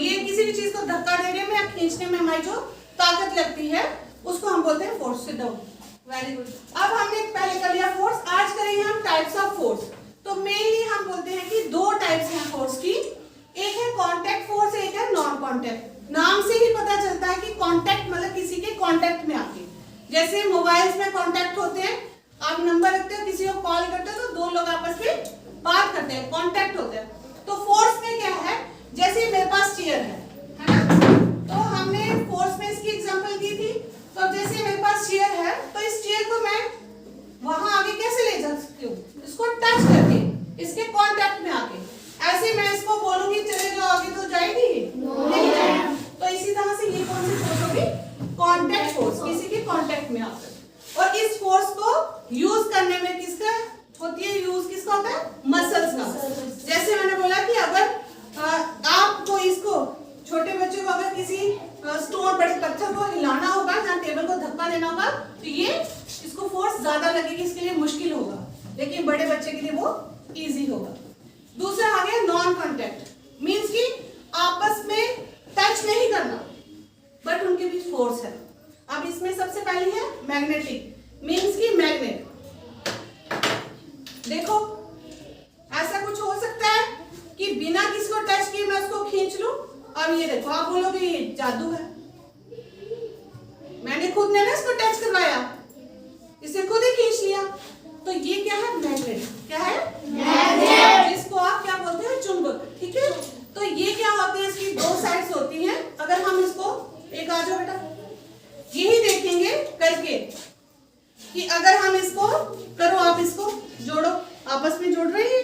ये किसी भी चीज को धक्का देने में या खींचने में हमारी जो ताकत लगती है उसको हम बोलते हैं force. Sit down. Very good. अब हमने पहले कर लिया फोर्स, आज करेंगे हम टाइप्स ऑफ फोर्स। तो मेनली हम बोलते हैं कि दो टाइप्स हैं फोर्स की, एक है कांटेक्ट फोर्स, एक है नॉन कांटेक्ट। नाम से ही पता चलता है कि कांटेक्ट मतलब किसी के कांटेक्ट में आके, जैसे मोबाइल्स में कांटेक्ट होते हैं, आप नंबर रखते हो, किसी को कॉल करते हो तो दो लोग आपस में बात करते हैं, कांटेक्ट होते हैं। तो फोर्स में क्या है, जैसे मेरे पास चेयर है ना, तो हमने फोर्स में इसकी एग्जांपल दी थी। तो जैसे मेरे पास चेयर है तो इस चेयर को मैं वहां आगे कैसे ले जा सकती हूँ, इसको टच करके, इसके कांटेक्ट में आके। ऐसे मैं इसको बोलूंगी चले जाओ आगे, तो जाएगी नहीं जाएगी। तो इसी तरह से ये कौन सी फोर्स होगी, कांटेक्ट फोर्स, किसी के कांटेक्ट में आकर। और इस फोर्स को यूज करने में किसका होती है, यूज किसका होता है, मसल्स का। जैसे मैंने बोला कि अगर आपको इसको, छोटे बच्चों को अगर किसी स्टोन बड़े पत्थर को हिलाना होगा, जहाँ टेबल को धक्का देना होगा, तो ये इसको फोर्स ज्यादा लगेगी, इसके लिए मुश्किल होगा, लेकिन बड़े बच्चे के लिए वो इजी होगा। दूसरा आ गया नॉन कांटेक्ट, मींस कि आपस में टच नहीं करना बट उनके बीच फोर्स है। अब इसमें सबसे पहली है मैग्नेटिक, मींस कि मैग्नेट। देखो ऐसा कुछ हो सकता है कि बिना किसी को टच किए मैं उसको खींच लूं। अब ये देखो, आप बोलोगे ये जादू है, मैंने खुद ने ना इसको टच करवाया, इसे खुद ही खींच लिया। तो ये क्या है, मैग्नेट। क्या है, मैग्नेट, जिसको आप क्या बोलते हैं, चुंबक। ठीक है, तो ये क्या होते हैं, इसकी दो साइड्स होती हैं। अगर हम इसको, एक आ जाओ बेटा, यही देखेंगे करके कि अगर हम इसको करो, आप इसको जोड़ो, आपस में जोड़ रही है,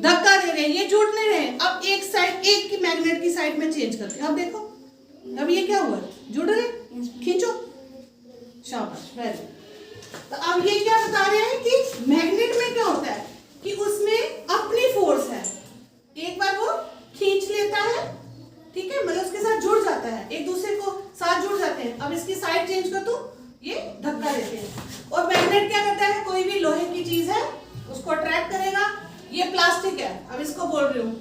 धक्का दे रहे हैं, ये जुड़ने रहे। अब एक साइड, एक की मैग्नेट की साइड में चेंज करते हैं। अब देखो, अब ये क्या हुआ, जुड़ रहे, खींचो, शाबाश, वेरी। तो अब ये क्या बता रहे हैं कि मैग्नेट में क्या होता है कि उसमें अपनी फोर्स है, एक बार वो खींच लेता है, ठीक है, मतलब उसके साथ जुड़ जाता है, एक दूसरे को साथ जुड़ जाते हैं। अब इसकी साइड चेंज कर दो, ये धक्का देते हैं। और मैग्नेट क्या करता है, कोई भी लोहे की चीज है उसको अट्रैक्ट करेगा। ये प्लास्टिक है, अब इसको बोल रही हूँ,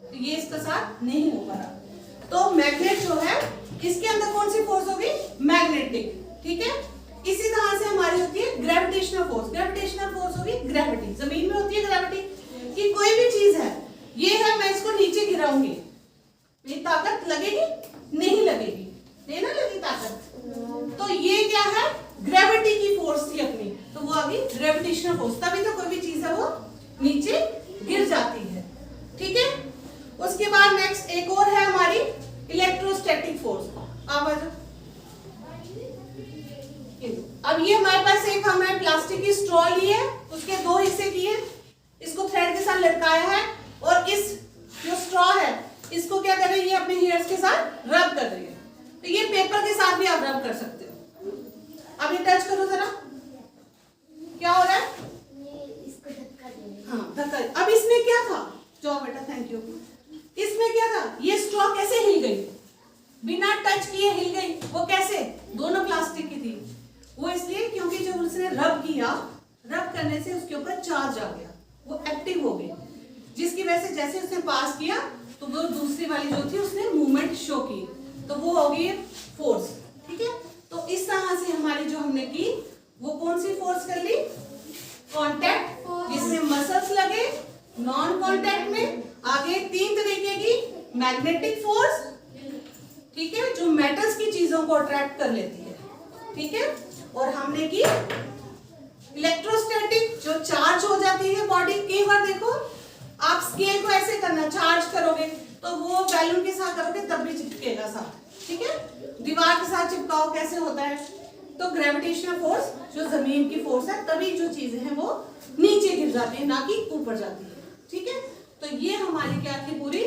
तो ये इसके साथ नहीं हो पा रहा। तो मैग्नेट जो है, इसके अंदर कौन सी फोर्स होगी, मैग्नेटिक। ठीक है, इसी तरह से हमारी होती है ग्रेविटेशनल फोर्स। ग्रेविटेशनल फोर्स होगी ग्रेविटी, जमीन में होती है ग्रेविटी, कि कोई भी चीज है, ये है, मैं इसको नीचे गिराऊंगी, ये ताकत लगेगी, नहीं लगेगी, नहीं ना लगी ताकत। तो ये क्या है, ग्रेविटी की फोर्स थी अपनी, तो वो आ गई ग्रेविटेशनल फोर्स, तभी तो कोई भी चीज है वो नीचे गिर जाती है। ठीक है, उसके बाद नेक्स्ट एक और है हमारी इलेक्ट्रोस्टैटिक फोर्स। अब ये हमारे पास एक, हमने प्लास्टिक की स्ट्रॉ ली है, उसके दो हिस्से किए, इसको थ्रेड के साथ लटकाया है, और इस जो स्ट्रॉ है इसको क्या कर रही है, ये अपने हेयर्स के साथ रब कर रही है। तो ये पेपर के साथ भी आप रब कर सकते हो। अब ये टच करो जरा, क्या हो रहा है, हाँ धक्का। अब इसमें क्या था, जाओ बेटा, थैंक यू। इसमें क्या था, ये स्ट्रॉ कैसे हिल गई, बिना टच किए हिल गई। वो कैसे, दोनों प्लास्टिक की थी, वो इसलिए क्योंकि जब उसने रब किया, रब करने से उसके ऊपर चार्ज आ गया, वो एक्टिव हो गई, जिसकी वजह से जैसे उसने पास किया तो वो दूसरी वाली जो थी उसने मूवमेंट शो की, तो वो हो गई फोर्स। ठीक है, तो इस तरह से हमारी जो हमने की वो कौन सी फोर्स कर ली, कांटेक्ट, जिसमें मसल्स लगे, नॉन कांटेक्ट में आगे तीन तरीके की मैग्नेटिक फोर्स, ठीक है, जो मेटल्स की चीजों को अट्रैक्ट कर लेती है। ठीक है, और हमने की इलेक्ट्रोस्टैटिक, जो चार्ज हो जाती है बॉडी। कई बार देखो आप स्केल को ऐसे करना, चार्ज करोगे तो वो बैलून के साथ करोगे तब भी चिपकेगा साथ। ठीक है, दीवार के साथ चिपकाओ कैसे होता है। तो ग्रेविटेशनल फोर्स जो जमीन की फोर्स है, तभी जो चीजें हैं वो नीचे गिर जाती है, ना कि ऊपर जाती है। ठीक है, तो ये हमारी क्या थी पूरी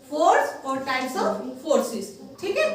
फोर्स और टाइप्स ऑफ फोर्सेस। ठीक है।